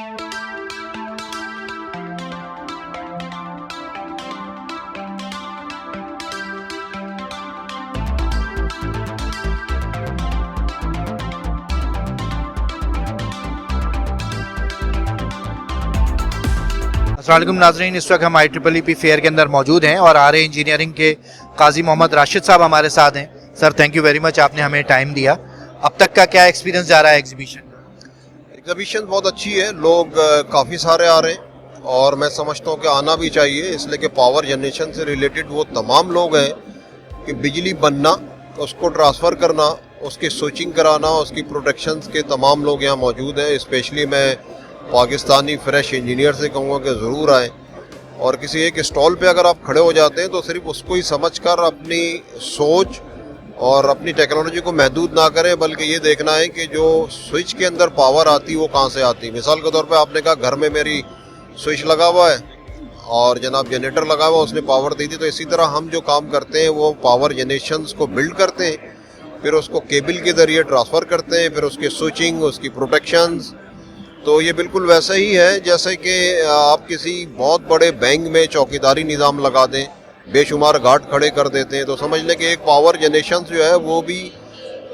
अस्सलाम वालेकुम नाज़रीन, इस वक्त हम IEEE फेयर के अंदर मौजूद हैं और RA इंजीनियरिंग के काजी मोहम्मद राशिद साहब हमारे साथ हैं। Sir thank you very much, आपने हमें टाइम दिया। अब तक का क्या एक्सपीरियंस जा रहा है एग्जीबिशन? एग्जीबिशन बहुत अच्छी है, लोग काफ़ी सारे आ रहे हैं और मैं समझता हूँ कि आना भी चाहिए, इसलिए कि पावर जनरेशन से रिलेटेड वो तमाम लोग हैं कि बिजली बनना, उसको ट्रांसफ़र करना, उसकी स्विचिंग कराना, उसकी प्रोटेक्शंस के तमाम लोग यहाँ मौजूद हैं। स्पेशली मैं पाकिस्तानी फ्रेश इंजीनियर से कहूँगा कि ज़रूर आएँ और किसी एक स्टॉल पे अगर आप खड़े हो जाते हैं तो सिर्फ उसको ही समझकर अपनी सोच और अपनी टेक्नोलॉजी को महदूद ना करें, बल्कि ये देखना है कि जो स्विच के अंदर पावर आती है वो कहाँ से आती है। मिसाल के तौर पे आपने कहा घर में मेरी स्विच लगा हुआ है और जनाब जनरेटर लगा हुआ, उसने पावर दी थी, तो इसी तरह हम जो काम करते हैं वो पावर जनरेशंस को बिल्ड करते हैं, फिर उसको केबल के ज़रिए ट्रांसफ़र करते हैं, फिर उसकी स्विचिंग, उसकी प्रोटेक्शंस। तो ये बिल्कुल वैसा ही है जैसे कि आप किसी बहुत बड़े बैंक में चौकीदारी निज़ाम लगा दें, बेशुमार गार्ड खड़े कर देते हैं, तो समझ लें कि एक पावर जनरेशन जो है वो भी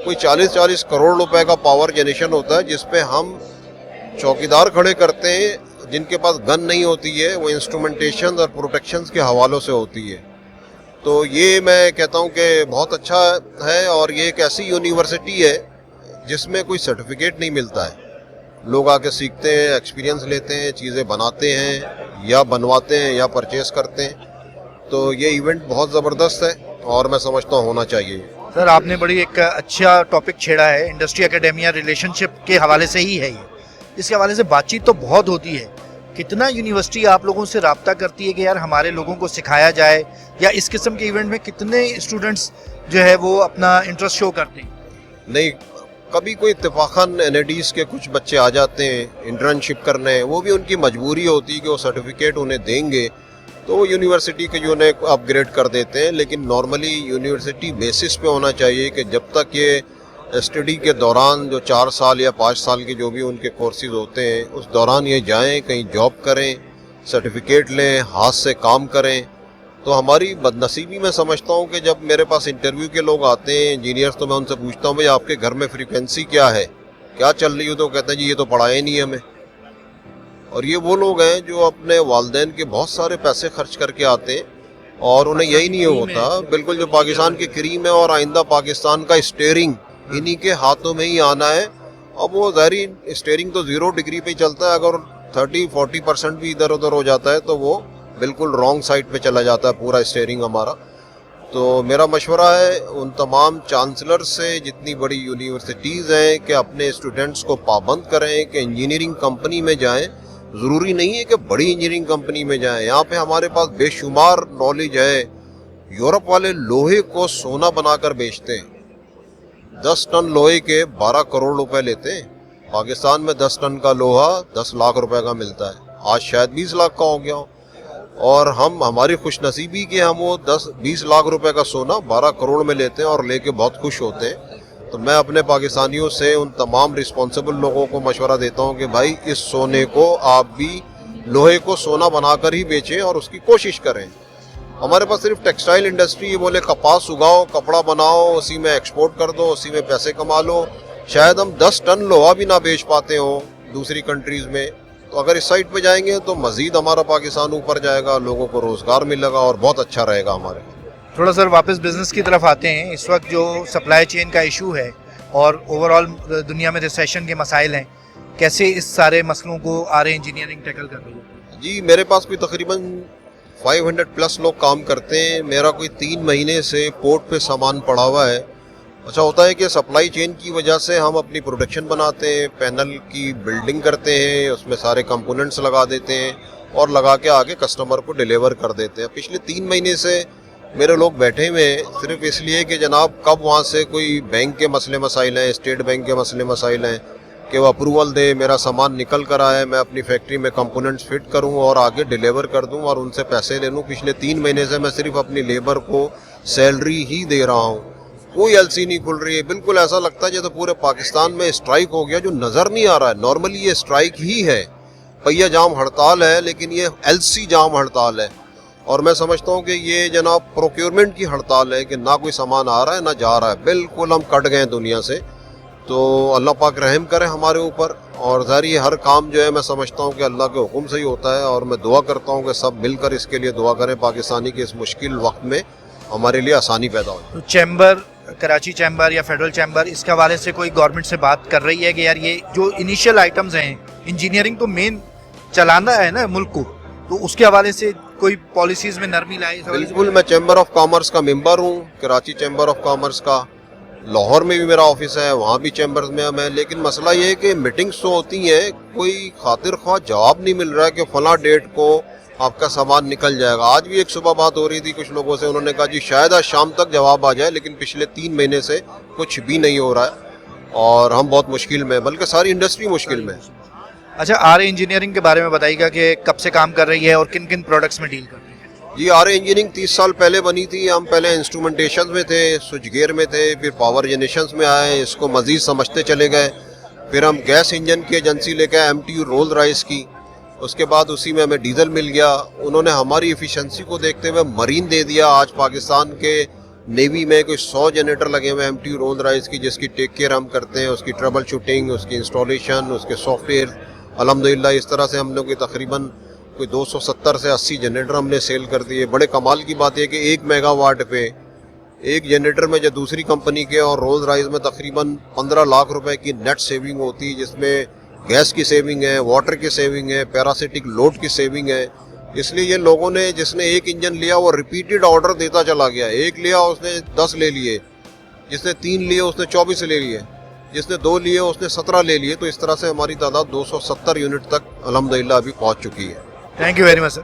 कोई 40-40 करोड़ रुपए का पावर जनरेशन होता है, जिस पे हम चौकीदार खड़े करते हैं जिनके पास गन नहीं होती है, वो इंस्ट्रूमेंटेशन और प्रोटेक्शंस के हवालों से होती है। तो ये मैं कहता हूँ कि बहुत अच्छा है और ये एक ऐसी यूनिवर्सिटी है जिसमें कोई सर्टिफिकेट नहीं मिलता है। लोग आके सीखते हैं, एक्सपीरियंस लेते हैं, चीज़ें बनाते हैं या बनवाते हैं या परचेस करते हैं। तो ये इवेंट बहुत ज़बरदस्त है और मैं समझता हूँ होना चाहिए। सर आपने बड़ी एक अच्छा टॉपिक छेड़ा है, इंडस्ट्री एकेडेमिया रिलेशनशिप के हवाले से ही है ये। इसके हवाले से बातचीत तो बहुत होती है, कितना यूनिवर्सिटी आप लोगों से रब्ता करती है कि यार हमारे लोगों को सिखाया जाए, या इस किस्म के इवेंट में कितने स्टूडेंट्स जो है वो अपना इंटरेस्ट शो करते हैं? नहीं, कभी कोई इत्तेफाकन NIDs के कुछ बच्चे आ जाते हैं इंटर्नशिप करने, वो भी उनकी मजबूरी होती है कि वो सर्टिफिकेट उन्हें देंगे तो वो यूनिवर्सिटी के जो उन्हें अपग्रेड कर देते हैं। लेकिन नॉर्मली यूनिवर्सिटी बेसिस पे होना चाहिए कि जब तक ये स्टडी के दौरान जो 4 साल या 5 साल के जो भी उनके कोर्सेज होते हैं उस दौरान ये जाएं, कहीं जॉब करें, सर्टिफिकेट लें, हाथ से काम करें। तो हमारी बदनसीबी मैं समझता हूँ कि जब मेरे पास इंटरव्यू के लोग आते हैं इंजीनियर्स, तो मैं उनसे पूछता हूँ भाई आपके घर में फ्रीक्वेंसी क्या है, क्या चल रही हो, तो कहते हैं जी ये तो पढ़ाया नहीं हमें। और ये वो लोग हैं जो अपने वालिदैन के बहुत सारे पैसे खर्च करके आते हैं और उन्हें यही नहीं होता, बिल्कुल जो पाकिस्तान की क्रीम है और आइंदा पाकिस्तान का स्टीयरिंग इन्हीं के हाथों में ही आना है। अब वो ज़ाहिर स्टीयरिंग तो 0 डिग्री पे चलता है, अगर 30-40% भी इधर उधर हो जाता है तो वो बिल्कुल रॉन्ग साइड पे चला जाता है पूरा स्टीयरिंग हमारा। तो मेरा मशवरा है उन तमाम चांसलर से, जितनी बड़ी यूनिवर्सिटीज़ हैं, कि अपने स्टूडेंट्स को पाबंद करें कि इंजीनियरिंग कंपनी में जाएं। ज़रूरी नहीं है कि बड़ी इंजीनियरिंग कंपनी में जाएं, यहाँ पे हमारे पास बेशुमार नॉलेज है। यूरोप वाले लोहे को सोना बनाकर बेचते हैं, 10 टन लोहे के 12 करोड़ रुपए लेते हैं। पाकिस्तान में 10 टन का लोहा 10 लाख रुपए का मिलता है, आज शायद 20 लाख का हो गया हो। और हमारी खुशनसीबी कि हम वो 10-20 लाख रुपए का सोना 12 करोड़ में लेते हैं और लेके बहुत खुश होते हैं। तो मैं अपने पाकिस्तानियों से उन तमाम रिस्पॉन्सिबल लोगों को मशवरा देता हूं कि भाई इस सोने को आप भी लोहे को सोना बनाकर ही बेचें और उसकी कोशिश करें। हमारे पास सिर्फ टेक्सटाइल इंडस्ट्री, ये बोले कपास उगाओ, कपड़ा बनाओ, उसी में एक्सपोर्ट कर दो, उसी में पैसे कमा लो। शायद हम 10 टन लोहा भी ना बेच पाते हो दूसरी कंट्रीज़ में। तो अगर इस साइड पे जाएंगे तो मज़ीद हमारा पाकिस्तान ऊपर जाएगा, लोगों को रोज़गार मिलेगा और बहुत अच्छा रहेगा हमारे। थोड़ा सर वापस बिजनेस की तरफ आते हैं। इस वक्त जो सप्लाई चेन का इशू है और ओवरऑल दुनिया में रिसेशन के मसाइल हैं, कैसे इस सारे मसलों को RA इंजीनियरिंग टैकल कर रही है? जी मेरे पास कोई तकरीबन 500 प्लस लोग काम करते हैं। मेरा कोई 3 महीने से पोर्ट पे सामान पड़ा हुआ है। अच्छा होता है कि सप्लाई चेन की वजह से हम अपनी प्रोडक्शन बनाते हैं, पैनल की बिल्डिंग करते हैं, उसमें सारे कंपोनेंट्स लगा देते हैं और लगा के आगे कस्टमर को डिलीवर कर देते हैं। पिछले 3 महीने से मेरे लोग बैठे हुए हैं सिर्फ इसलिए कि जनाब कब वहाँ से कोई बैंक के मसले मसाइल हैं, स्टेट बैंक के मसले मसाइल हैं कि वो अप्रूवल दे, मेरा सामान निकल कर आए, मैं अपनी फैक्ट्री में कंपोनेंट्स फिट करूँ और आगे डिलीवर कर दूँ और उनसे पैसे ले लूँ। पिछले 3 महीने से मैं सिर्फ अपनी लेबर को सैलरी ही दे रहा हूँ, कोई LC नहीं खुल रही है। बिल्कुल ऐसा लगता है जैसे पूरे पाकिस्तान में स्ट्राइक हो गया, जो नज़र नहीं आ रहा है। नॉर्मली ये स्ट्राइक ही है, पहिया जाम हड़ताल है, लेकिन ये LC जाम हड़ताल है। और मैं समझता हूँ कि ये जनाब प्रोक्योरमेंट की हड़ताल है कि ना कोई सामान आ रहा है ना जा रहा है, बिल्कुल हम कट गए हैं दुनिया से। तो अल्लाह पाक रहम करे हमारे ऊपर, और ज़ाहिर ये हर काम जो है मैं समझता हूँ कि अल्लाह के हुक्म से ही होता है, और मैं दुआ करता हूँ कि सब मिलकर इसके लिए दुआ करें, पाकिस्तानी के इस मुश्किल वक्त में हमारे लिए आसानी पैदा हो। तो चैम्बर, कराची चैम्बर या फेडरल चैम्बर, इसके हवाले से कोई गवर्नमेंट से बात कर रही है कि यार ये जो इनिशियल आइटम्स हैं, इंजीनियरिंग तो मेन चलाना है ना मुल्क को, तो उसके हवाले से कोई पॉलिसीज में नरमी लाए? बिल्कुल, मैं चैम्बर ऑफ कॉमर्स का मेंबर हूँ, कराची चैम्बर ऑफ कॉमर्स का, लाहौर में भी मेरा ऑफिस है, वहाँ भी चैम्बर्स में हम हैं। लेकिन मसला ये है कि मीटिंग्स तो होती हैं, कोई खातिर ख्वाह जवाब नहीं मिल रहा है कि फला डेट को आपका सामान निकल जाएगा। आज भी एक सुबह बात हो रही थी कुछ लोगों से, उन्होंने कहा जी शायद आज शाम तक जवाब आ जाए, लेकिन पिछले 3 महीने से कुछ भी नहीं हो रहा है और हम बहुत मुश्किल में, बल्कि सारी इंडस्ट्री मुश्किल में है। अच्छा, RA इंजीनियरिंग के बारे में बताइएगा कि कब से काम कर रही है और किन किन प्रोडक्ट्स में डील कर रही है? जी, RA इंजीनियरिंग 30 साल पहले बनी थी। हम पहले इंस्ट्रूमेंटेशन में थे, स्विच गियर में थे, फिर पावर जनरेशन में आए, इसको मज़ीद समझते चले गए। फिर हम गैस इंजन की एजेंसी लेके आए MTU रोल राइस की, उसके बाद उसी में हमें डीजल मिल गया। उन्होंने हमारी एफिशिएंसी को देखते हुए मरीन दे दिया। आज पाकिस्तान के नेवी में कोई 100 जनरेटर लगे हुए हैं MTU रोल राइस की, जिसकी टेक केयर हम करते हैं, उसकी ट्रबल शूटिंग, उसकी इंस्टॉलेशन, उसके सॉफ्टवेयर। अल्हम्दुलिल्लाह इस तरह से हम लोग की तकरीबन कोई 270 से 80 जनरेटर हमने सेल कर दिए। बड़े कमाल की बात है कि 1 मेगावाट पे एक जनरेटर में जो दूसरी कंपनी के और रोल्स रॉयस में तकरीबन 15 लाख रुपए की नेट सेविंग होती है, जिसमें गैस की सेविंग है, वाटर की सेविंग है, पैरासिटिक लोड की सेविंग है। इसलिए ये लोगों ने, जिसने एक इंजन लिया वो रिपीटेड ऑर्डर देता चला गया। एक लिया उसने 10 ले लिए, जिसने 3 लिए उसने 24 ले लिए, जिसने 2 लिए उसने 17 ले लिए। तो इस तरह से हमारी तादाद 270 यूनिट तक अल्हम्दुलिल्लाह अभी पहुंच चुकी है। Thank you very much sir.